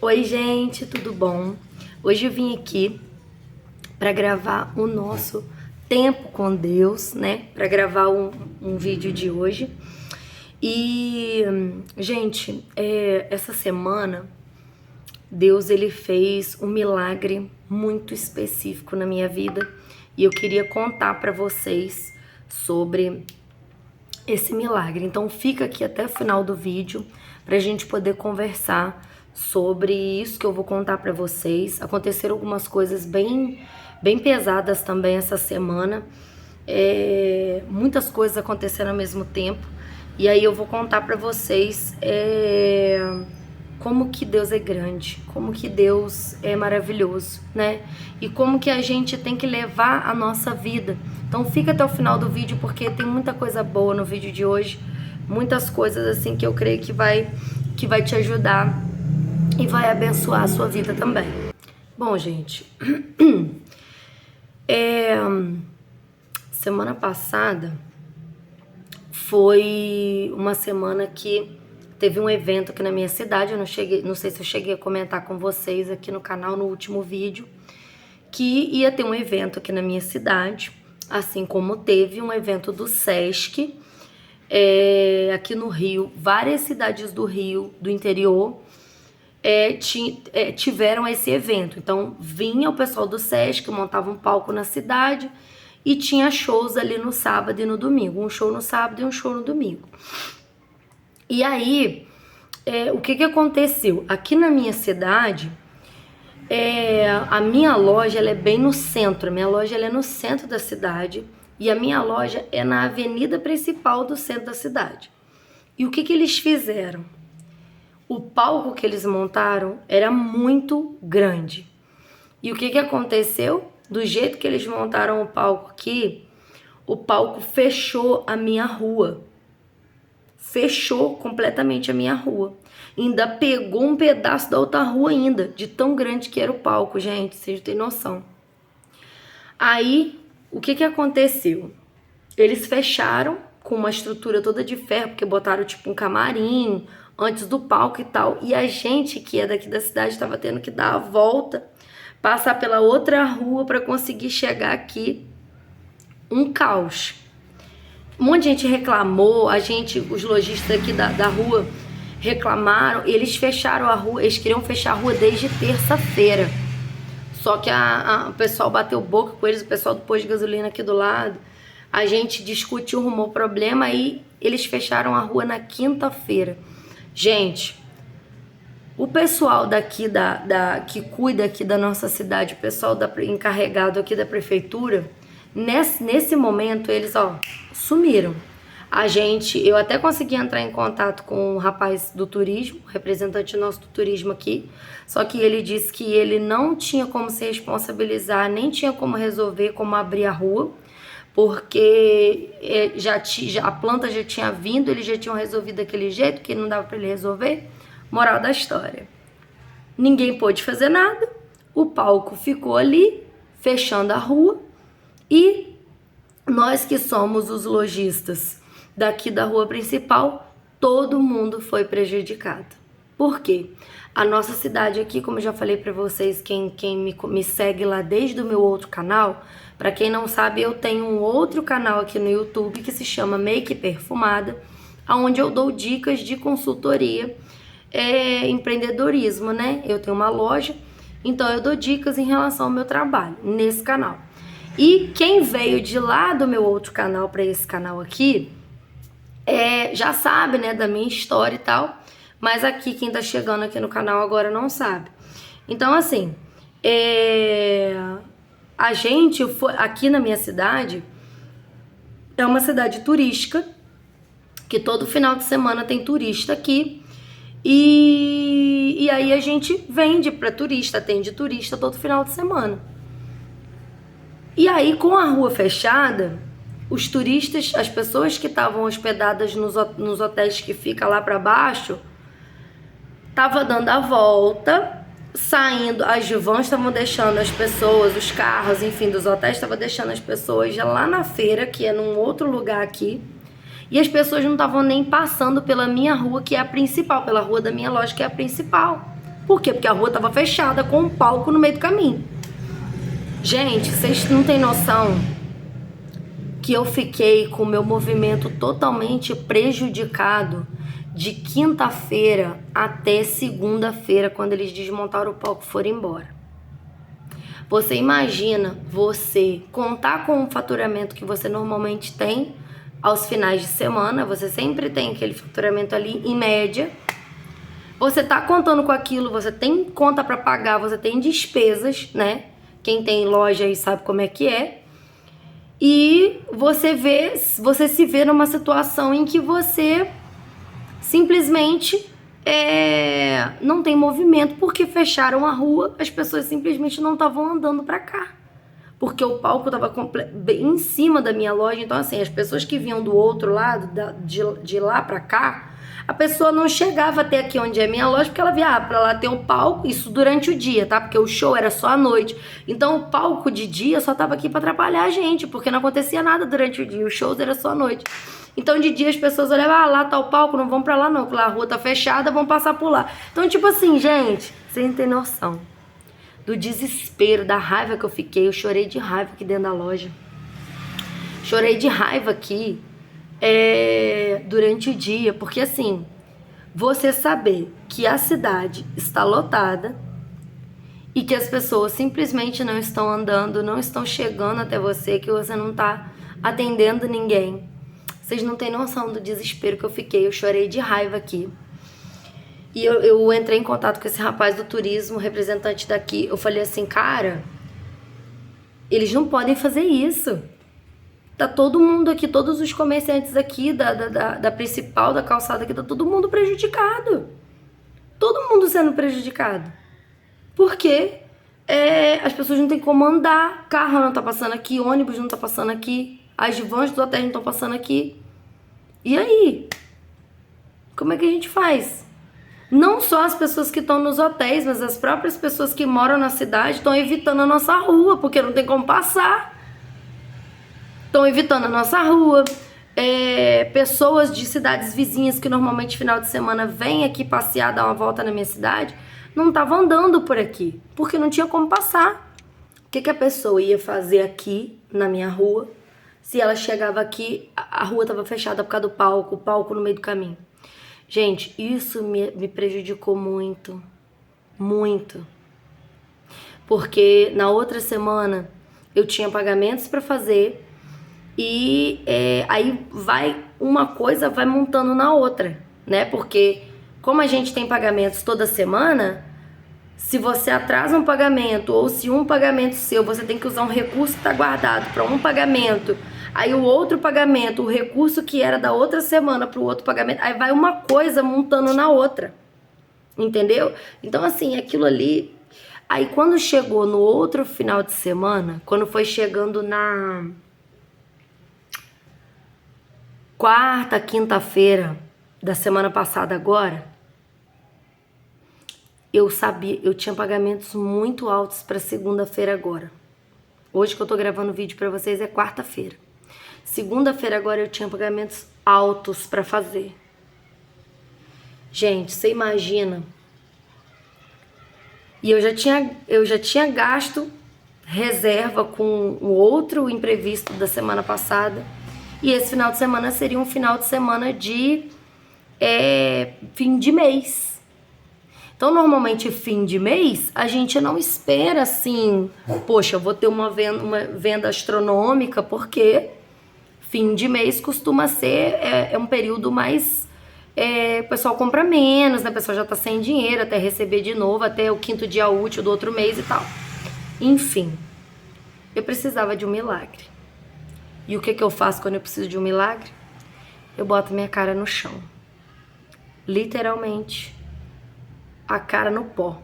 Oi, gente, tudo bom? Hoje eu vim aqui para gravar o nosso tempo com Deus, né? Para gravar um vídeo de hoje. E, gente, essa semana Deus ele fez um milagre muito específico na minha vida e eu queria contar para vocês sobre esse milagre. Então fica aqui até o final do vídeo para a gente poder conversar sobre isso que eu vou contar para vocês. Aconteceram algumas coisas bem pesadas também essa semana. Muitas coisas aconteceram ao mesmo tempo. E aí eu vou contar para vocês como que Deus é grande, como que Deus é maravilhoso, né? E como que a gente tem que levar a nossa vida. Então fica até o final do vídeo porque tem muita coisa boa no vídeo de hoje. Muitas coisas assim que eu creio que vai te ajudar e vai abençoar a sua vida também. Bom, gente, semana passada foi uma semana que teve um evento aqui na minha cidade. Eu não sei se eu cheguei a comentar com vocês aqui no canal no último vídeo, que ia ter um evento aqui na minha cidade, assim como teve um evento do Sesc, aqui no Rio. Várias cidades do Rio, do interior, tiveram esse evento. Então vinha o pessoal do Sesc, montava um palco na cidade e tinha shows ali no sábado e no domingo. Um show no sábado e um show no domingo. E aí, o que aconteceu? Aqui na minha cidade, a minha loja ela é bem no centro. A minha loja ela é no centro da cidade e a minha loja é na avenida principal do centro da cidade. E o que eles fizeram? O palco que eles montaram era muito grande. E o que aconteceu? Do jeito que eles montaram o palco aqui, o palco fechou a minha rua. Fechou completamente a minha rua. Ainda pegou um pedaço da outra rua ainda, de tão grande que era o palco, gente, vocês têm noção. Aí, o que aconteceu? Eles fecharam com uma estrutura toda de ferro, porque botaram tipo um camarim antes do palco e tal. E a gente que é daqui da cidade estava tendo que dar a volta, passar pela outra rua para conseguir chegar aqui. Um caos. Um monte de gente reclamou, os lojistas aqui da rua reclamaram, eles fecharam a rua, eles queriam fechar a rua desde terça-feira. Só que o pessoal bateu boca com eles, o pessoal do posto de gasolina aqui do lado. A gente discutiu, arrumou problema, aí eles fecharam a rua na quinta-feira. Gente, o pessoal daqui que cuida aqui da nossa cidade, o pessoal encarregado aqui da prefeitura, nesse momento eles sumiram. Eu até consegui entrar em contato com um rapaz do turismo, representante nosso do turismo aqui, só que ele disse que ele não tinha como se responsabilizar, nem tinha como resolver, como abrir a rua, porque a planta já tinha vindo, eles já tinham resolvido daquele jeito, que não dava para ele resolver. Moral da história: ninguém pôde fazer nada, o palco ficou ali, fechando a rua, e nós que somos os lojistas daqui da rua principal, todo mundo foi prejudicado. Por quê? A nossa cidade aqui, como eu já falei para vocês, quem me segue lá desde o meu outro canal, para quem não sabe, eu tenho um outro canal aqui no YouTube que se chama Make Perfumada, onde eu dou dicas de consultoria, empreendedorismo, né? Eu tenho uma loja, então eu dou dicas em relação ao meu trabalho nesse canal. E quem veio de lá do meu outro canal para esse canal aqui, já sabe, né, da minha história e tal, mas aqui quem tá chegando aqui no canal agora não sabe. Então, assim, a gente foi aqui na minha cidade, é uma cidade turística, que todo final de semana tem turista aqui, e aí a gente vende para turista, atende turista todo final de semana. E aí, com a rua fechada, os turistas, as pessoas que estavam hospedadas nos hotéis que fica lá para baixo, tava dando a volta, saindo, as vans estavam deixando as pessoas, os carros, enfim, dos hotéis estavam deixando as pessoas já lá na feira, que é num outro lugar aqui, e as pessoas não estavam nem passando pela minha rua, que é a principal, pela rua da minha loja, que é a principal. Por quê? Porque a rua tava fechada com um palco no meio do caminho. Gente, vocês não têm noção que eu fiquei com o meu movimento totalmente prejudicado de quinta-feira até segunda-feira, quando eles desmontaram o palco e foram embora. Você imagina você contar com o faturamento que você normalmente tem aos finais de semana, você sempre tem aquele faturamento ali em média. Você tá contando com aquilo, você tem conta para pagar, você tem despesas, né? Quem tem loja aí sabe como é que é. E você se vê numa situação em que você simplesmente não tem movimento porque fecharam a rua, as pessoas simplesmente não estavam andando para cá. Porque o palco estava bem em cima da minha loja, então assim, as pessoas que vinham do outro lado, de lá para cá, a pessoa não chegava até aqui onde é minha loja, porque ela via, pra lá ter um palco, isso durante o dia, tá? Porque o show era só à noite. Então o palco de dia só tava aqui pra atrapalhar a gente, porque não acontecia nada durante o dia, os shows era só à noite. Então de dia as pessoas olhavam, lá tá o palco, não vão pra lá não, porque lá a rua tá fechada, vão passar por lá. Então tipo assim, gente, vocês não tem noção do desespero, da raiva que eu fiquei. Eu chorei de raiva aqui dentro da loja. Chorei de raiva aqui durante o dia, porque assim, você saber que a cidade está lotada e que as pessoas simplesmente não estão andando, não estão chegando até você, que você não está atendendo ninguém. Vocês não têm noção do desespero que eu fiquei. Eu chorei de raiva aqui. E eu entrei em contato com esse rapaz do turismo, representante daqui. Eu falei assim, cara, eles não podem fazer isso. Tá todo mundo aqui, todos os comerciantes aqui da principal, da calçada aqui, tá todo mundo prejudicado. Todo mundo sendo prejudicado. Porque as pessoas não têm como andar, carro não tá passando aqui, ônibus não tá passando aqui, as vans dos hotéis não estão passando aqui. E aí? Como é que a gente faz? Não só as pessoas que estão nos hotéis, mas as próprias pessoas que moram na cidade estão evitando a nossa rua, porque não tem como passar. Estão evitando a nossa rua. Pessoas de cidades vizinhas que normalmente final de semana vêm aqui passear, dar uma volta na minha cidade, não estavam andando por aqui, porque não tinha como passar. O que a pessoa ia fazer aqui na minha rua se ela chegava aqui, a rua estava fechada por causa do palco, o palco no meio do caminho? Gente, isso me prejudicou muito, muito. Porque na outra semana eu tinha pagamentos para fazer e aí uma coisa vai montando na outra, né? Porque como a gente tem pagamentos toda semana, se você atrasa um pagamento ou se um pagamento seu, você tem que usar um recurso que está guardado para um pagamento, aí o outro pagamento, o recurso que era da outra semana para o outro pagamento, aí vai uma coisa montando na outra, entendeu? Então assim, aquilo ali, aí quando chegou no outro final de semana, quando foi chegando na quarta, quinta-feira da semana passada agora, eu sabia, eu tinha pagamentos muito altos para segunda-feira agora. Hoje que eu tô gravando o vídeo para vocês é quarta-feira. Segunda-feira agora eu tinha pagamentos altos para fazer. Gente, você imagina? E eu já tinha gasto reserva com o outro imprevisto da semana passada. E esse final de semana seria um final de semana de fim de mês. Então, normalmente, fim de mês, a gente não espera assim, poxa, eu vou ter uma venda astronômica, porque fim de mês costuma ser um período mais... o pessoal compra menos, né? O pessoal já tá sem dinheiro até receber de novo, até o quinto dia útil do outro mês e tal. Enfim, eu precisava de um milagre. E o que eu faço quando eu preciso de um milagre? Eu boto minha cara no chão. Literalmente, a cara no pó.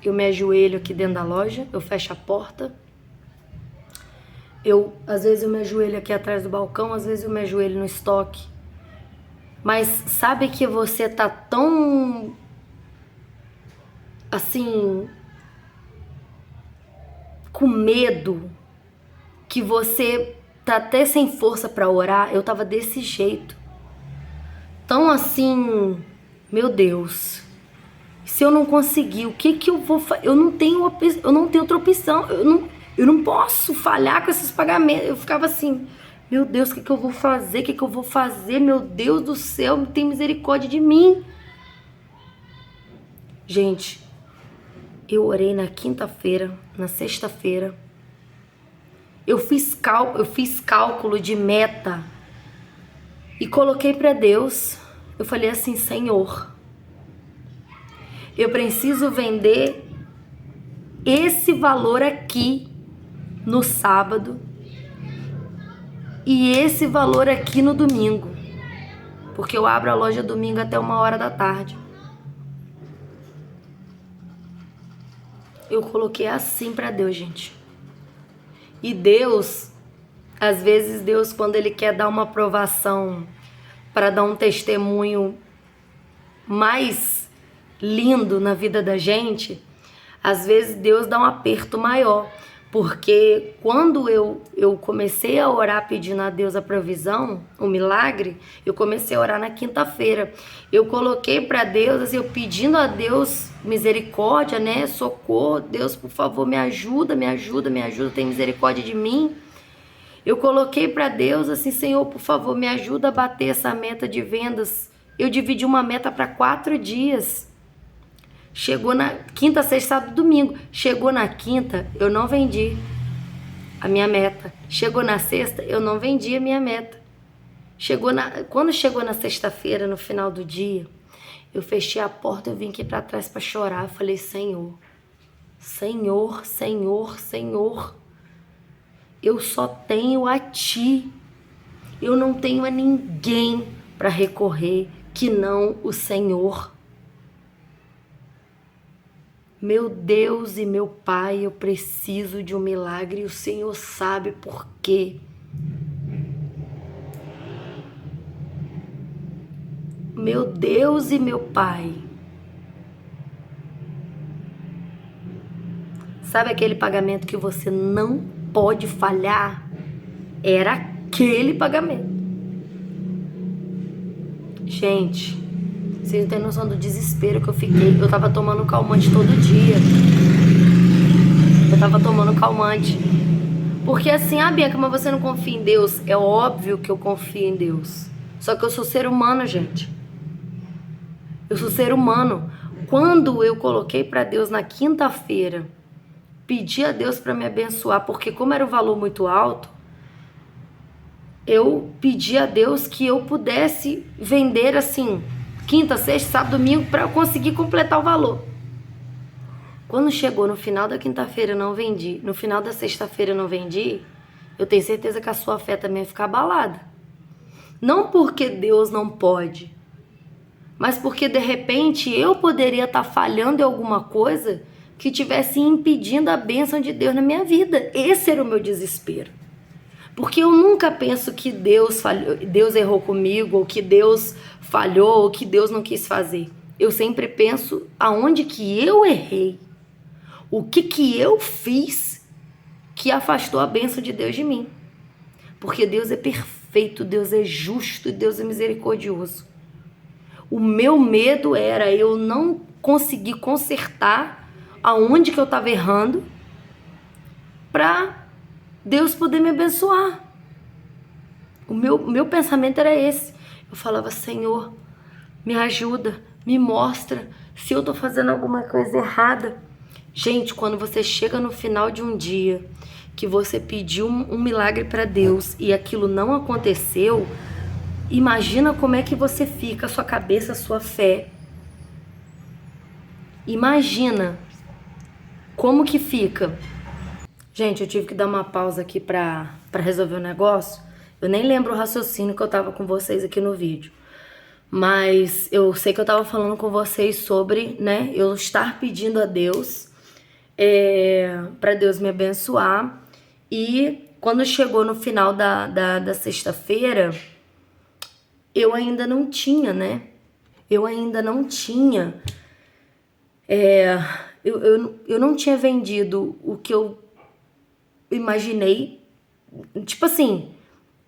Eu me ajoelho aqui dentro da loja, eu fecho a porta. Às vezes eu me ajoelho aqui atrás do balcão, às vezes eu me ajoelho no estoque. Mas sabe que você tá tão... assim... com medo, que você tá até sem força pra orar? Eu tava desse jeito. Tão assim... meu Deus... Se eu não conseguir, o que que eu vou fazer? Eu não tenho outra opção. Eu não posso falhar com esses pagamentos. Eu ficava assim, meu Deus, o que que eu vou fazer? O que que eu vou fazer? Meu Deus do céu, tem misericórdia de mim. Gente, eu orei na quinta-feira, na sexta-feira. Eu fiz cálculo de meta e coloquei para Deus. Eu falei assim, Senhor, eu preciso vender esse valor aqui no sábado e esse valor aqui no domingo, porque eu abro a loja domingo até 1h da tarde. Eu coloquei assim para Deus, gente. E Deus, às vezes Deus, quando Ele quer dar uma aprovação para dar um testemunho mais lindo na vida da gente, às vezes Deus dá um aperto maior. Porque quando eu comecei a orar pedindo a Deus a provisão, o milagre, eu comecei a orar na quinta-feira. Eu coloquei para Deus, assim, eu pedindo a Deus misericórdia, né? Socorro, Deus, por favor, me ajuda, tem misericórdia de mim. Eu coloquei para Deus assim, Senhor, por favor, me ajuda a bater essa meta de vendas. Eu dividi uma meta para 4 dias. Chegou na quinta, sexta, sábado, domingo. Chegou na quinta, eu não vendi a minha meta. Chegou na sexta, eu não vendi a minha meta. Quando chegou na sexta-feira, no final do dia, eu fechei a porta, eu vim aqui para trás para chorar. Eu falei, Senhor, Senhor, Senhor, Senhor, eu só tenho a Ti. Eu não tenho a ninguém para recorrer que não o Senhor. Meu Deus e meu Pai, eu preciso de um milagre e o Senhor sabe por quê. Meu Deus e meu Pai. Sabe aquele pagamento que você não pode falhar? Era aquele pagamento. Gente, vocês não têm noção do desespero que eu fiquei. Eu tava tomando calmante todo dia. Porque assim, Bianca, mas você não confia em Deus? É óbvio que eu confio em Deus. Só que eu sou ser humano, gente. Eu sou ser humano. Quando eu coloquei para Deus na quinta-feira, pedi a Deus para me abençoar, porque como era um valor muito alto, eu pedi a Deus que eu pudesse vender assim, quinta, sexta, sábado, domingo, para eu conseguir completar o valor. Quando chegou no final da quinta-feira eu não vendi, no final da sexta-feira eu não vendi, eu tenho certeza que a sua fé também vai ficar abalada. Não porque Deus não pode, mas porque de repente eu poderia estar falhando em alguma coisa que tivesse impedindo a bênção de Deus na minha vida. Esse era o meu desespero. Porque eu nunca penso que Deus falhou, Deus errou comigo, ou que Deus falhou, ou que Deus não quis fazer. Eu sempre penso aonde que eu errei. O que eu fiz que afastou a bênção de Deus de mim. Porque Deus é perfeito, Deus é justo, Deus é misericordioso. O meu medo era eu não conseguir consertar aonde que eu estava errando para Deus poder me abençoar. O meu pensamento era esse. Eu falava, Senhor, me ajuda, me mostra se eu tô fazendo alguma coisa errada. Gente, quando você chega no final de um dia que você pediu um milagre para Deus e aquilo não aconteceu, imagina como é que você fica, a sua cabeça, a sua fé. Imagina como que fica. Gente, eu tive que dar uma pausa aqui pra resolver o negócio. Eu nem lembro o raciocínio que eu tava com vocês aqui no vídeo. Mas eu sei que eu tava falando com vocês sobre, né, eu estar pedindo a Deus pra Deus me abençoar. E quando chegou no final da sexta-feira, eu ainda não tinha, né? Eu não tinha vendido o que eu imaginei. Tipo assim,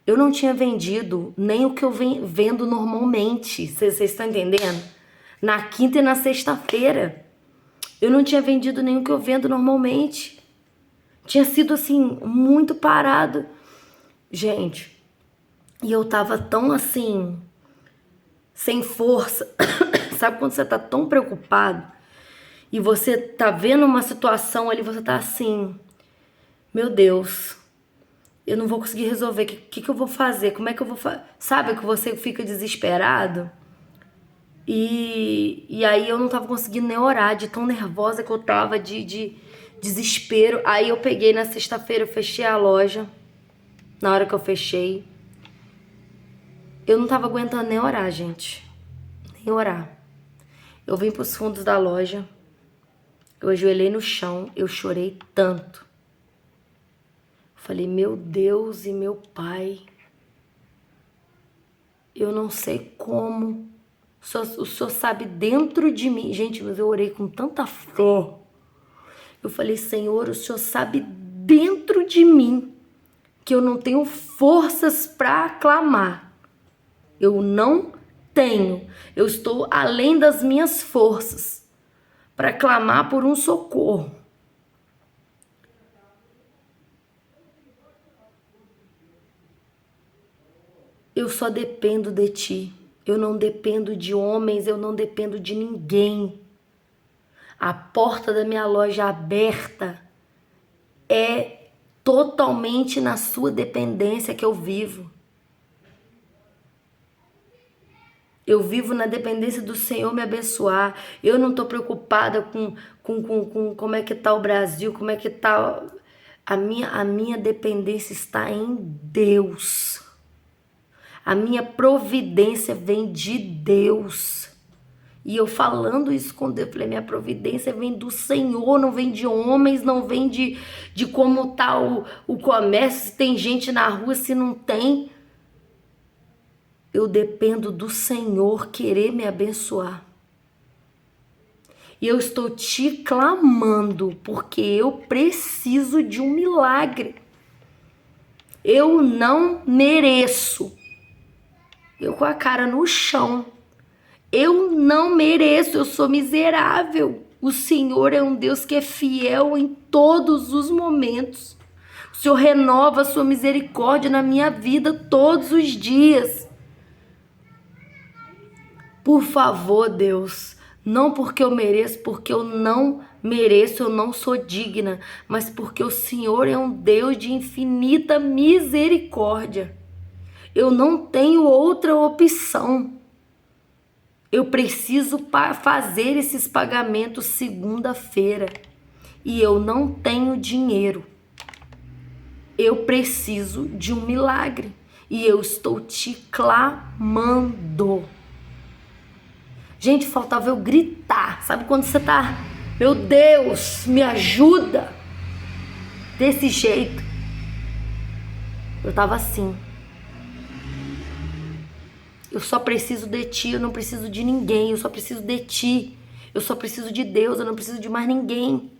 eu não tinha vendido nem o que eu vendo normalmente. Vocês estão entendendo? Na quinta e na sexta-feira. Eu não tinha vendido nenhum que eu vendo normalmente. Tinha sido assim, muito parado. Gente, e eu tava tão assim, sem força. Sabe quando você tá tão preocupado e você tá vendo uma situação ali, você tá assim, meu Deus, eu não vou conseguir resolver. O que eu vou fazer? Como é que eu vou fazer? Sabe que você fica desesperado? E aí eu não tava conseguindo nem orar, de tão nervosa que eu tava, de desespero. Aí eu peguei na sexta-feira, eu fechei a loja. Na hora que eu fechei, eu não tava aguentando nem orar, gente. Nem orar. Eu vim pros fundos da loja, eu ajoelhei no chão, eu chorei tanto. Falei, meu Deus e meu Pai, eu não sei como. O Senhor sabe dentro de mim. Gente, mas eu orei com tanta fé. Eu falei, Senhor, o Senhor sabe dentro de mim que eu não tenho forças para clamar. Eu não tenho. Eu estou além das minhas forças para clamar por um socorro. Eu só dependo de ti. Eu não dependo de homens, eu não dependo de ninguém. A porta da minha loja aberta é totalmente na sua dependência que eu vivo. Eu vivo na dependência do Senhor me abençoar. Eu não estou preocupada com como é que está o Brasil, como é que está... A minha dependência está em Deus. A minha providência vem de Deus. E eu falando isso com Deus, falei, minha providência vem do Senhor, não vem de homens, não vem de como está o comércio, se tem gente na rua, se não tem. Eu dependo do Senhor querer me abençoar. E eu estou te clamando, porque eu preciso de um milagre. Eu não mereço. Eu com a cara no chão. Eu não mereço, eu sou miserável. O Senhor é um Deus que é fiel em todos os momentos. O Senhor renova a sua misericórdia na minha vida todos os dias. Por favor, Deus, não porque eu mereço, porque eu não mereço, eu não sou digna, mas porque o Senhor é um Deus de infinita misericórdia. Eu não tenho outra opção. Eu preciso fazer esses pagamentos segunda-feira e eu não tenho dinheiro. Eu preciso de um milagre e eu estou te clamando. Gente, faltava eu gritar. Sabe quando você tá, meu Deus, me ajuda? Desse jeito. Eu tava assim. Eu só preciso de ti, eu não preciso de ninguém, eu só preciso de ti. Eu só preciso de Deus, eu não preciso de mais ninguém.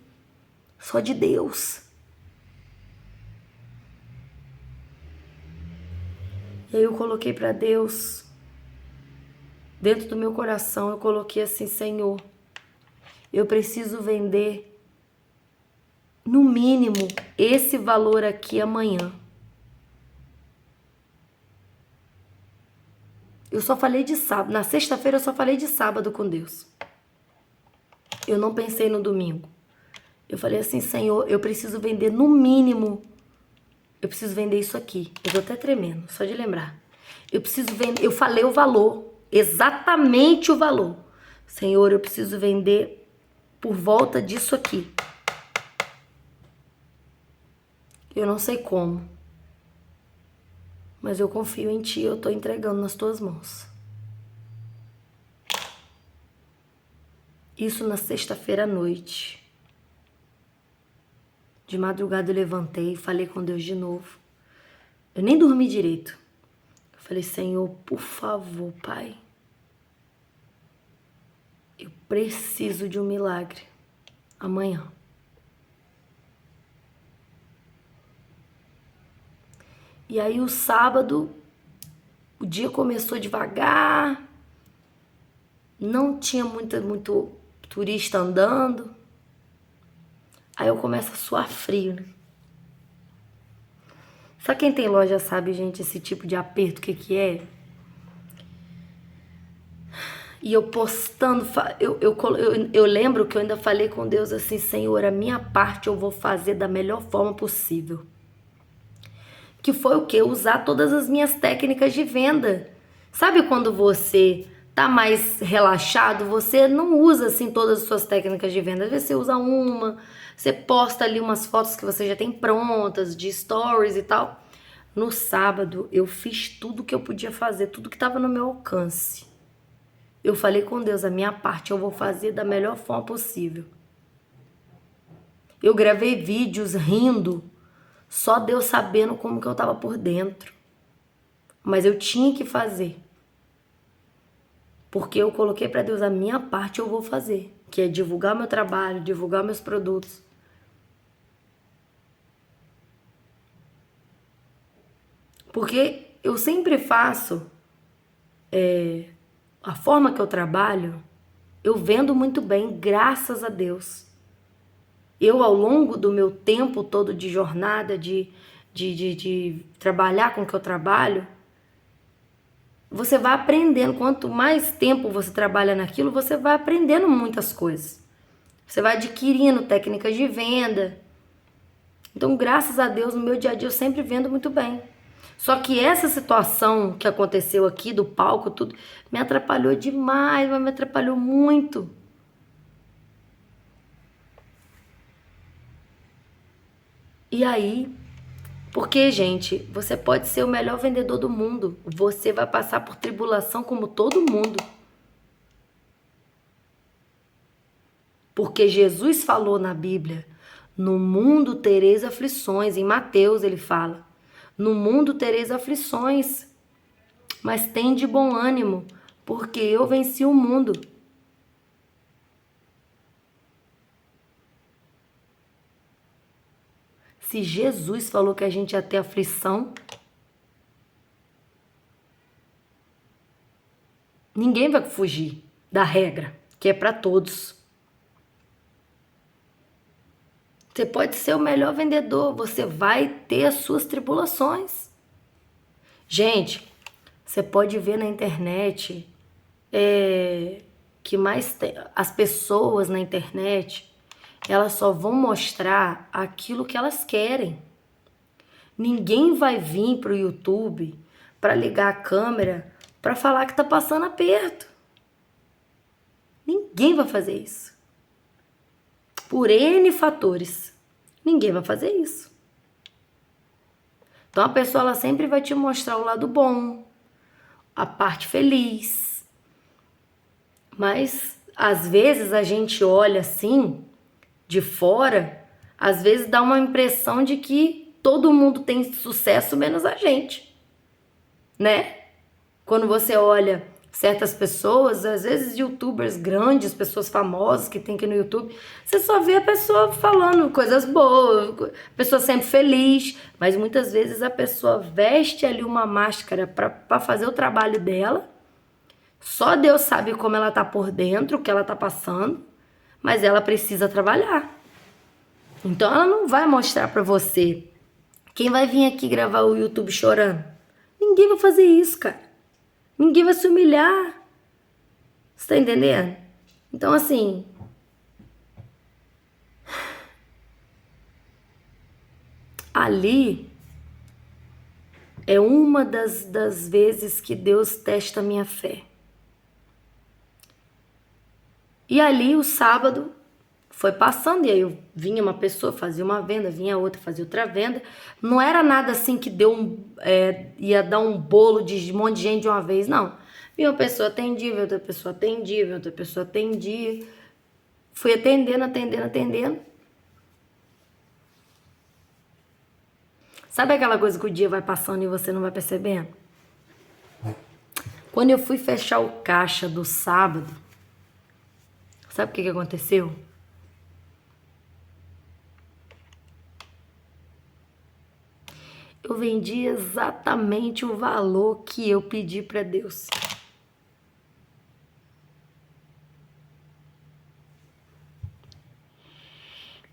Só de Deus. E aí eu coloquei para Deus, dentro do meu coração, eu coloquei assim, Senhor, eu preciso vender, no mínimo, esse valor aqui amanhã. Eu só falei de sábado. Na sexta-feira eu só falei de sábado com Deus. Eu não pensei no domingo. Eu falei assim, Senhor, eu preciso vender no mínimo. Eu preciso vender isso aqui. Eu tô até tremendo, só de lembrar. Eu preciso vender. Eu falei o valor. Exatamente o valor. Senhor, eu preciso vender por volta disso aqui. Eu não sei como. Mas eu confio em ti, eu tô entregando nas tuas mãos. Isso na sexta-feira à noite. De madrugada eu levantei, falei com Deus de novo. Eu nem dormi direito. Eu falei, Senhor, por favor, Pai. Eu preciso de um milagre amanhã. E aí o sábado, o dia começou devagar. não tinha muito turista andando. Aí eu começo a suar frio, né? Só quem tem loja sabe, gente, esse tipo de aperto, o que que é? E eu postando, eu lembro que eu ainda falei com Deus assim, Senhor, a minha parte eu vou fazer da melhor forma possível. Que foi o quê? Usar todas as minhas técnicas de venda. Sabe quando você tá mais relaxado, você não usa assim todas as suas técnicas de venda. Às vezes você usa uma, você posta ali umas fotos que você já tem prontas, de stories e tal. No sábado eu fiz tudo que eu podia fazer, tudo que estava no meu alcance. Eu falei com Deus, a minha parte eu vou fazer da melhor forma possível. Eu gravei vídeos rindo, só Deus sabendo como que eu tava por dentro. Mas eu tinha que fazer. Porque eu coloquei para Deus, a minha parte eu vou fazer, que é divulgar meu trabalho, divulgar meus produtos. Porque eu sempre faço a forma que eu trabalho, eu vendo muito bem, graças a Deus. Eu, ao longo do meu tempo todo de jornada, de trabalhar com o que eu trabalho, você vai aprendendo. Quanto mais tempo você trabalha naquilo, você vai aprendendo muitas coisas. Você vai adquirindo técnicas de venda. Então, graças a Deus, no meu dia a dia eu sempre vendo muito bem. Só que essa situação que aconteceu aqui do palco, tudo, me atrapalhou demais, mas me atrapalhou muito. E aí, porque, gente, você pode ser o melhor vendedor do mundo. Você vai passar por tribulação como todo mundo. Porque Jesus falou na Bíblia, no mundo tereis aflições. Em Mateus ele fala, no mundo tereis aflições, mas tem de bom ânimo, porque eu venci o mundo. Se Jesus falou que a gente ia ter aflição, ninguém vai fugir da regra, que é para todos. Você pode ser o melhor vendedor, você vai ter as suas tribulações. Gente, você pode ver na internet que mais tem, as pessoas na internet, elas só vão mostrar aquilo que elas querem. Ninguém vai vir pro YouTube para ligar a câmera para falar que tá passando aperto. Ninguém vai fazer isso. Por N fatores. Ninguém vai fazer isso. Então a pessoa ela sempre vai te mostrar o lado bom, a parte feliz. Mas às vezes a gente olha assim, de fora, às vezes dá uma impressão de que todo mundo tem sucesso menos a gente, né? Quando você olha certas pessoas, às vezes youtubers grandes, pessoas famosas que tem aqui no YouTube, você só vê a pessoa falando coisas boas, a pessoa sempre feliz, mas muitas vezes a pessoa veste ali uma máscara para fazer o trabalho dela. Só Deus sabe como ela tá por dentro, o que ela tá passando, mas ela precisa trabalhar. Então ela não vai mostrar para você. Quem vai vir aqui gravar o YouTube chorando? Ninguém vai fazer isso, cara. Ninguém vai se humilhar. Você tá entendendo? Então, assim, ali é uma das vezes que Deus testa a minha fé. E ali o sábado foi passando, e aí vinha uma pessoa, fazia uma venda, vinha outra, fazia outra venda. Não era nada assim que ia dar um bolo de um monte de gente de uma vez, não. Vinha uma pessoa atendia, outra pessoa atendia, outra pessoa atendia. Fui atendendo. Sabe aquela coisa que o dia vai passando e você não vai percebendo? Quando eu fui fechar o caixa do sábado, sabe o que aconteceu? Eu vendi exatamente o valor que eu pedi para Deus.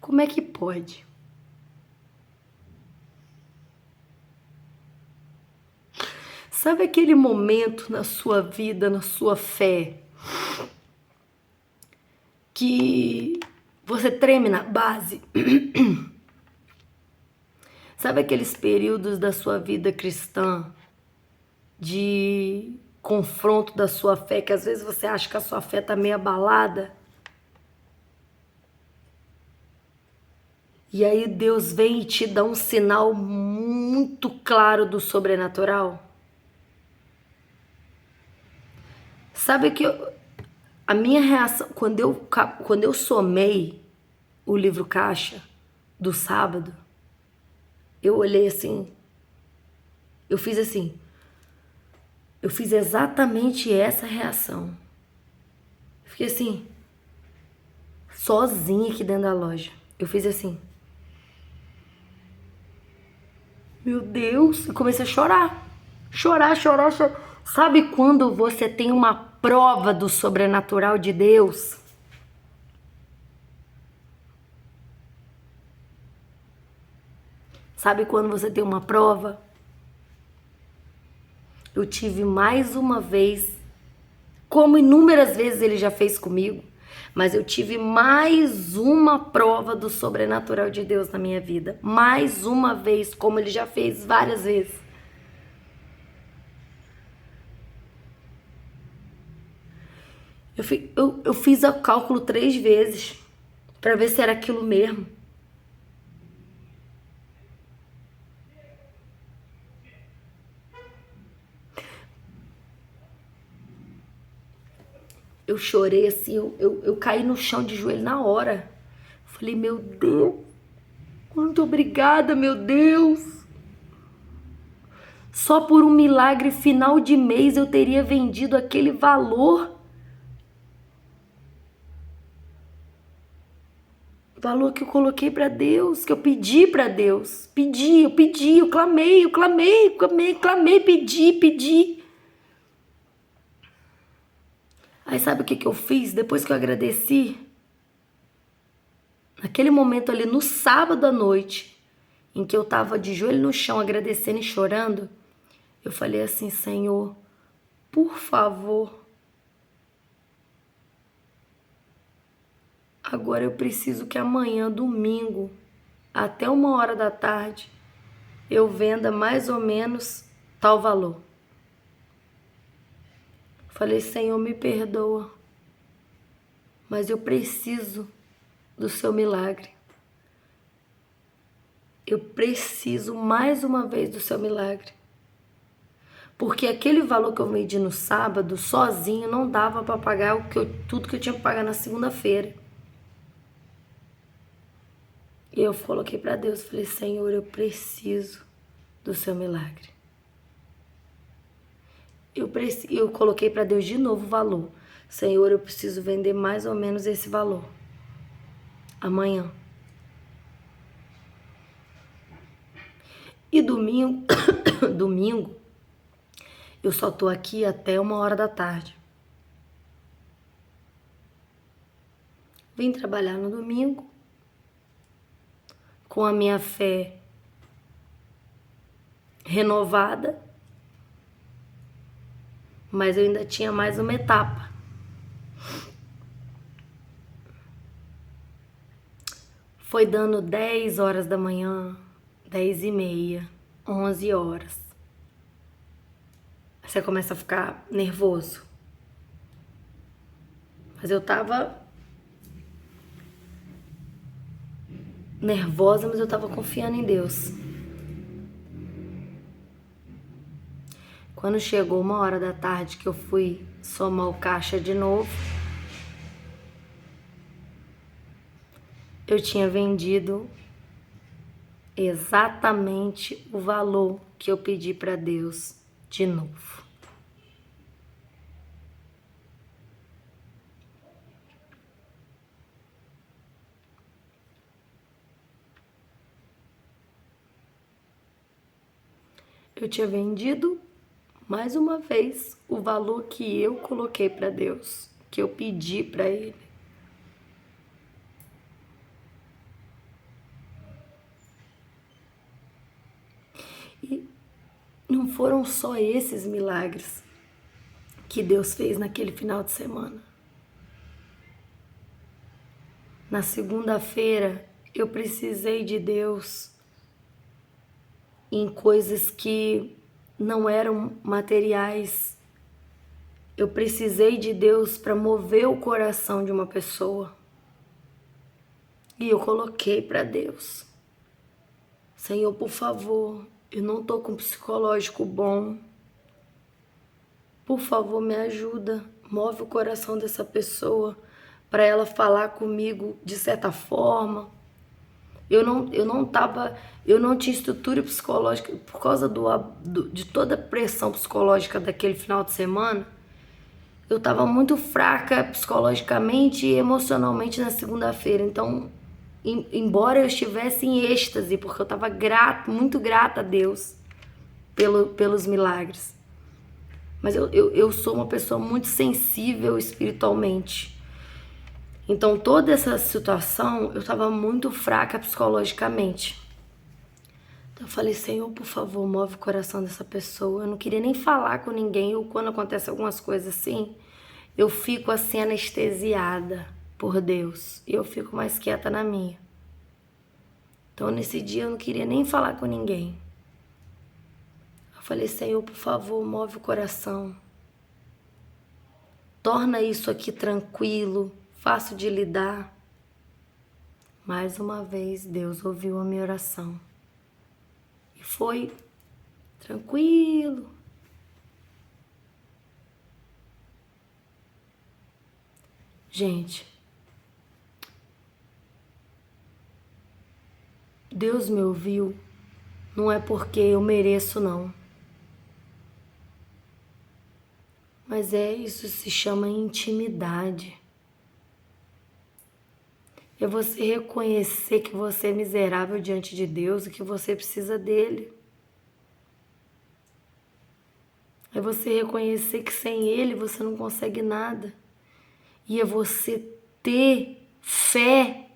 Como é que pode? Sabe aquele momento na sua vida, na sua fé, que você treme na base? Sabe aqueles períodos da sua vida cristã de confronto da sua fé, que às vezes você acha que a sua fé tá meio abalada? E aí Deus vem e te dá um sinal muito claro do sobrenatural? Sabe que a minha reação, quando eu somei o livro Caixa do sábado, eu olhei assim, eu fiz assim, eu fiz exatamente essa reação. Eu fiquei assim, sozinha aqui dentro da loja. Eu fiz assim, meu Deus, e comecei a chorar. Chorar, chorar, chorar. Sabe quando você tem uma prova do sobrenatural de Deus? Sabe quando você tem uma prova? Eu tive mais uma vez, como inúmeras vezes ele já fez comigo, mas eu tive mais uma prova do sobrenatural de Deus na minha vida. Mais uma vez, como ele já fez várias vezes. Eu fiz o cálculo 3 vezes para ver se era aquilo mesmo. Eu chorei assim, eu caí no chão de joelho na hora. Falei, meu Deus, muito obrigada, meu Deus. Só por um milagre final de mês eu teria vendido aquele valor. Valor que eu coloquei para Deus, que eu pedi para Deus. Eu clamei, pedi. Aí sabe o que eu fiz depois que eu agradeci? Naquele momento ali, no sábado à noite, em que eu tava de joelho no chão, agradecendo e chorando, eu falei assim, Senhor, por favor, agora eu preciso que amanhã, domingo, até 1 hora da tarde, eu venda mais ou menos tal valor. Falei, Senhor, me perdoa, mas eu preciso do seu milagre. Eu preciso mais uma vez do seu milagre. Porque aquele valor que eu vendi no sábado, sozinho, não dava para pagar tudo que eu tinha que pagar na segunda-feira. E eu coloquei para Deus, falei, Senhor, eu preciso do seu milagre. Eu coloquei para Deus de novo o valor. Senhor, eu preciso vender mais ou menos esse valor. Amanhã. E domingo, domingo, eu só tô aqui até 1 hora da tarde. Vim trabalhar no domingo, com a minha fé renovada, mas eu ainda tinha mais uma etapa. Foi dando 10 horas da manhã, 10h30, 11 horas. Você começa a ficar nervoso. Mas eu tava nervosa, mas eu tava confiando em Deus. Quando chegou 1 hora da tarde que eu fui somar o caixa de novo, eu tinha vendido exatamente o valor que eu pedi para Deus de novo. Eu tinha vendido mais uma vez o valor que eu coloquei para Deus, que eu pedi para Ele. foram só esses milagres que Deus fez naquele final de semana. Na segunda-feira, eu precisei de Deus em coisas que não eram materiais. Eu precisei de Deus para mover o coração de uma pessoa. E eu coloquei para Deus: Senhor, por favor, eu não tô com psicológico bom. Por favor, me ajuda. Move o coração dessa pessoa para ela falar comigo de certa forma. Eu não tinha estrutura psicológica por causa de toda a pressão psicológica daquele final de semana. Eu estava muito fraca psicologicamente e emocionalmente na segunda-feira. Então, embora eu estivesse em êxtase, porque eu estava muito grata a Deus pelos milagres. Mas eu sou uma pessoa muito sensível espiritualmente. Então, toda essa situação, eu estava muito fraca psicologicamente. Então, eu falei: Senhor, por favor, move o coração dessa pessoa. Eu não queria nem falar com ninguém. Ou quando acontece algumas coisas assim, eu fico assim anestesiada por Deus. E eu fico mais quieta na minha. Então, nesse dia, eu não queria nem falar com ninguém. Eu falei: Senhor, por favor, move o coração. Torna isso aqui tranquilo, fácil de lidar. Mais uma vez, Deus ouviu a minha oração. E foi tranquilo. Gente, Deus me ouviu, não é porque eu mereço, não. Mas isso se chama intimidade. É você reconhecer que você é miserável diante de Deus e que você precisa dele. É você reconhecer que sem ele você não consegue nada. E é você ter fé.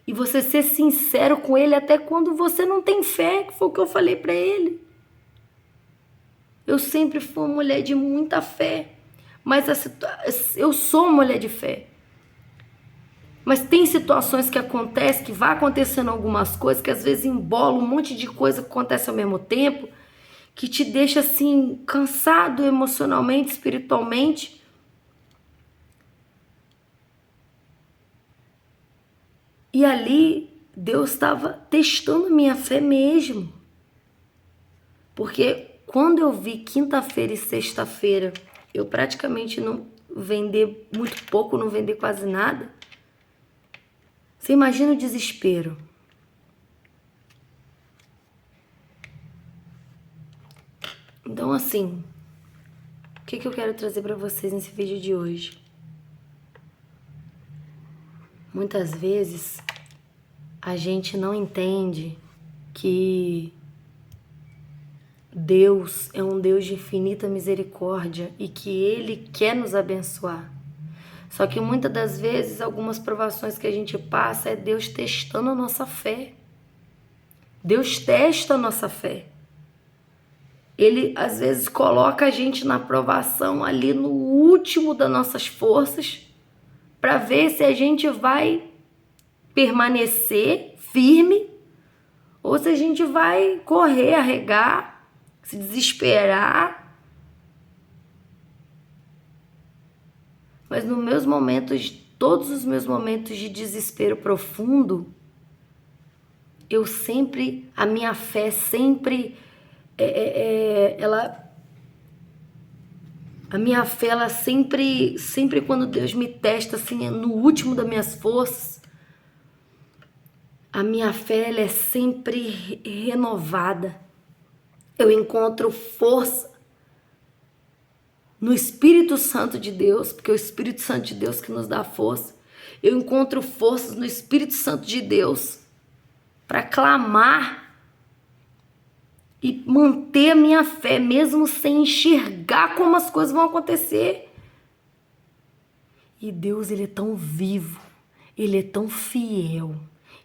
E você ser sincero com ele até quando você não tem fé, que foi o que eu falei para ele. Eu sempre fui uma mulher de muita fé. Mas eu sou uma mulher de fé. Mas tem situações que acontecem, que vai acontecendo algumas coisas, que às vezes embola um monte de coisa que acontece ao mesmo tempo, que te deixa assim, cansado emocionalmente, espiritualmente. E ali, Deus estava testando minha fé mesmo. Porque quando eu vi quinta-feira e sexta-feira, eu praticamente não vender muito pouco, não vender quase nada. Você imagina o desespero. Então, assim, o que eu quero trazer para vocês nesse vídeo de hoje? Muitas vezes, a gente não entende que Deus é um Deus de infinita misericórdia e que Ele quer nos abençoar. Só que muitas das vezes, algumas provações que a gente passa é Deus testando a nossa fé. Deus testa a nossa fé. Ele, às vezes, coloca a gente na provação ali no último das nossas forças para ver se a gente vai permanecer firme ou se a gente vai correr, arregar, se desesperar. Mas nos meus momentos, todos os meus momentos de desespero profundo, a minha fé sempre, a minha fé, ela sempre quando Deus me testa, assim, no último das minhas forças, a minha fé, ela é sempre renovada. Eu encontro força no Espírito Santo de Deus, porque é o Espírito Santo de Deus que nos dá força. Eu encontro forças no Espírito Santo de Deus para clamar e manter a minha fé, mesmo sem enxergar como as coisas vão acontecer. E Deus, Ele é tão vivo, Ele é tão fiel,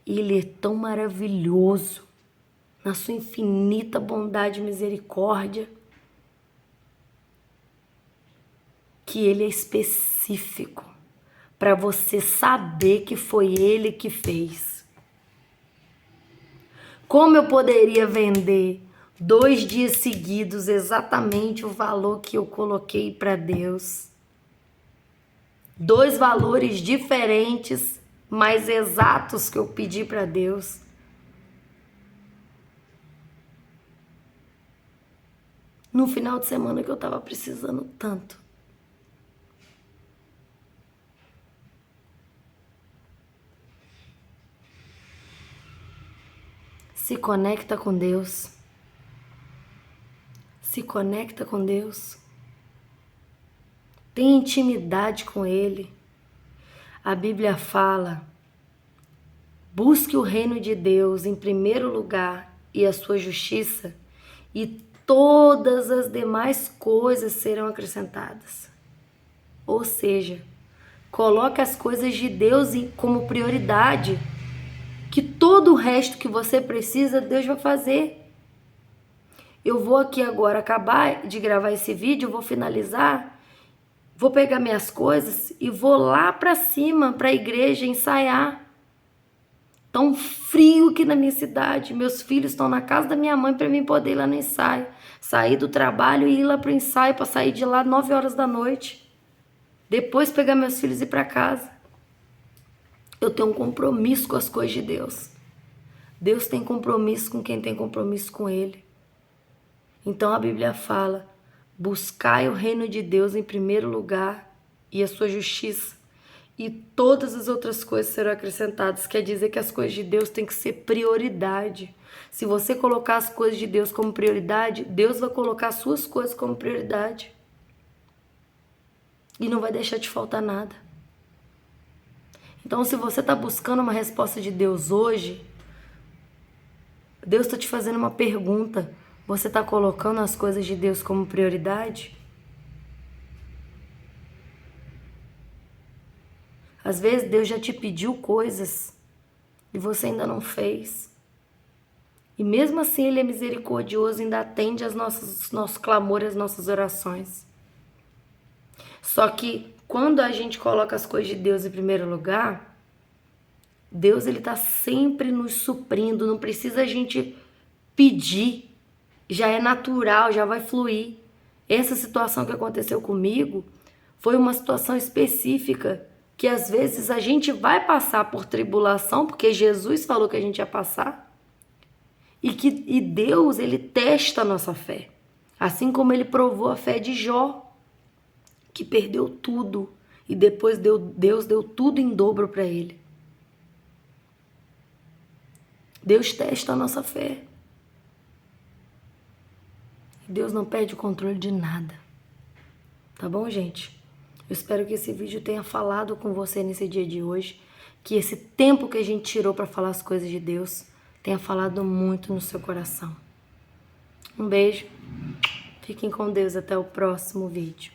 Ele é tão maravilhoso, na sua infinita bondade e misericórdia, que Ele é específico para você saber que foi Ele que fez. Como eu poderia vender 2 dias seguidos exatamente o valor que eu coloquei para Deus? 2 valores diferentes, mas exatos que eu pedi para Deus. No final de semana que eu estava precisando tanto. Se conecta com Deus. Se conecta com Deus. Tem intimidade com Ele. A Bíblia fala: busque o reino de Deus em primeiro lugar e a sua justiça, e todas as demais coisas serão acrescentadas. Ou seja, coloque as coisas de Deus como prioridade, que todo o resto que você precisa, Deus vai fazer. Eu vou aqui agora acabar de gravar esse vídeo, vou finalizar, vou pegar minhas coisas e vou lá para cima, para a igreja ensaiar. Tão frio aqui na minha cidade, meus filhos estão na casa da minha mãe para mim poder ir lá no ensaio. Sair do trabalho e ir lá para o ensaio, para sair de lá 9 horas da noite. Depois pegar meus filhos e ir para casa. Eu tenho um compromisso com as coisas de Deus. Deus tem compromisso com quem tem compromisso com Ele. Então a Bíblia fala: buscai o reino de Deus em primeiro lugar e a sua justiça, e todas as outras coisas serão acrescentadas. Quer dizer que as coisas de Deus têm que ser prioridade. Se você colocar as coisas de Deus como prioridade, Deus vai colocar as suas coisas como prioridade. E não vai deixar de faltar nada. Então, se você está buscando uma resposta de Deus hoje, Deus está te fazendo uma pergunta. Você está colocando as coisas de Deus como prioridade? Às vezes Deus já te pediu coisas e você ainda não fez. E mesmo assim Ele é misericordioso e ainda atende aos nossos clamores, às nossas orações. Só que quando a gente coloca as coisas de Deus em primeiro lugar, Deus ele está sempre nos suprindo, não precisa a gente pedir. Já é natural, já vai fluir. Essa situação que aconteceu comigo foi uma situação específica, que às vezes a gente vai passar por tribulação, porque Jesus falou que a gente ia passar, e Deus, ele testa a nossa fé, assim como ele provou a fé de Jó, que perdeu tudo, e depois Deus deu tudo em dobro para ele. Deus testa a nossa fé. Deus não perde o controle de nada. Tá bom, gente? Eu espero que esse vídeo tenha falado com você nesse dia de hoje. Que esse tempo que a gente tirou para falar as coisas de Deus tenha falado muito no seu coração. Um beijo. Fiquem com Deus. Até o próximo vídeo.